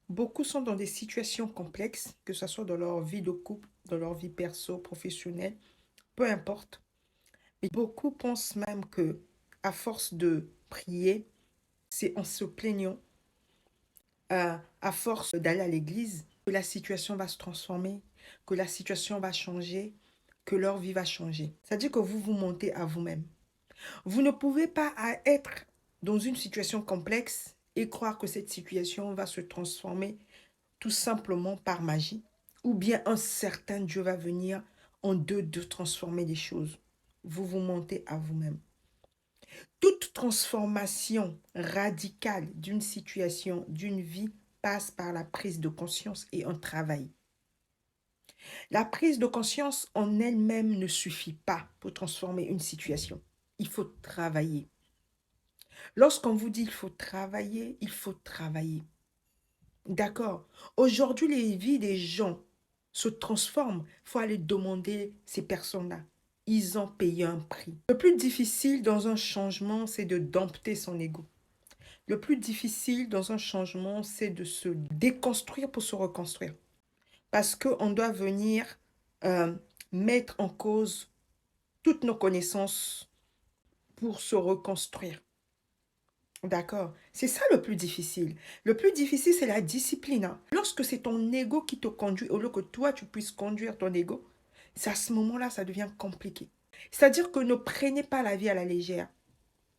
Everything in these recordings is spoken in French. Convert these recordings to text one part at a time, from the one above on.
Beaucoup sont dans des situations complexes, que ce soit dans leur vie de couple, dans leur vie perso, professionnelle, peu importe. Mais beaucoup pensent même que, à force de prier, c'est en se plaignant, à force d'aller à l'église, que la situation va se transformer, que la situation va changer, que leur vie va changer. C'est-à-dire que vous vous montez à vous-même. Vous ne pouvez pas être dans une situation complexe et croire que cette situation va se transformer tout simplement par magie, ou bien un certain Dieu va venir en de transformer les choses. Vous vous mentez à vous-même. Toute transformation radicale d'une situation, d'une vie, passe par la prise de conscience et un travail. La prise de conscience en elle-même ne suffit pas pour transformer une situation. Il faut travailler. Lorsqu'on vous dit il faut travailler, il faut travailler. D'accord. Aujourd'hui, les vies des gens se transforment. Il faut aller demander ces personnes-là. Ils ont payé un prix. Le plus difficile dans un changement, c'est de dompter son ego. Le plus difficile dans un changement, c'est de se déconstruire pour se reconstruire. Parce qu'on doit venir euh, mettre en cause toutes nos connaissances pour se reconstruire. D'accord. C'est ça le plus difficile. Le plus difficile, c'est la discipline, hein. Lorsque c'est ton ego qui te conduit, au lieu que toi, tu puisses conduire ton ego, c'est à ce moment-là, ça devient compliqué. C'est-à-dire que ne prenez pas la vie à la légère.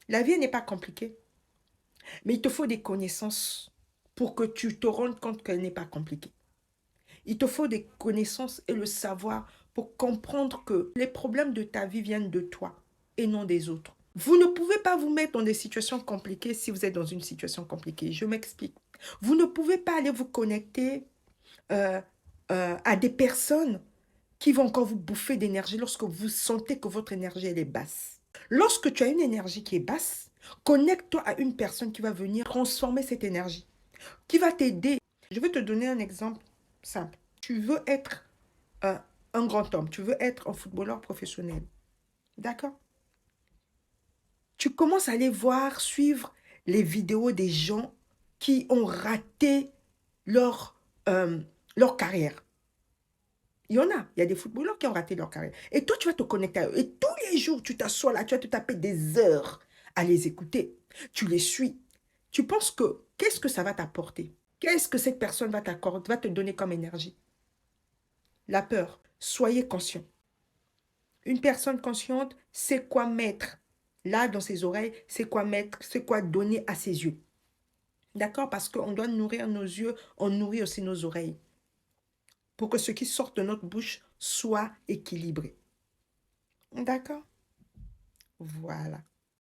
La vie n'est pas compliquée, mais il te faut des connaissances pour que tu te rendes compte qu'elle n'est pas compliquée. Il te faut des connaissances et le savoir pour comprendre que les problèmes de ta vie viennent de toi et non des autres. Vous ne pouvez pas vous mettre dans des situations compliquées si vous êtes dans une situation compliquée. Je m'explique. Vous ne pouvez pas aller vous connecter euh, à des personnes qui vont encore vous bouffer d'énergie lorsque vous sentez que votre énergie elle est basse. Lorsque tu as une énergie qui est basse, connecte-toi à une personne qui va venir transformer cette énergie, qui va t'aider. Je vais te donner un exemple simple. Tu veux être euh, un grand homme, tu veux être un footballeur professionnel. D'accord? Tu commences à aller voir, suivre les vidéos des gens qui ont raté leur, euh, leur carrière. Il y a des footballeurs qui ont raté leur carrière. Et toi, tu vas te connecter à eux. Et tous les jours, tu t'assois là, tu vas te taper des heures à les écouter. Tu les suis. Tu penses que, qu'est-ce que ça va t'apporter? Qu'est-ce que cette personne va t'accorder, va te donner comme énergie? La peur. Soyez conscient. Une personne consciente sait quoi mettre là dans ses oreilles, c'est quoi mettre, c'est quoi donner à ses yeux. D'accord? Parce qu'on doit nourrir nos yeux, on nourrit aussi nos oreilles. Pour que ce qui sort de notre bouche soit équilibré. D'accord? Voilà.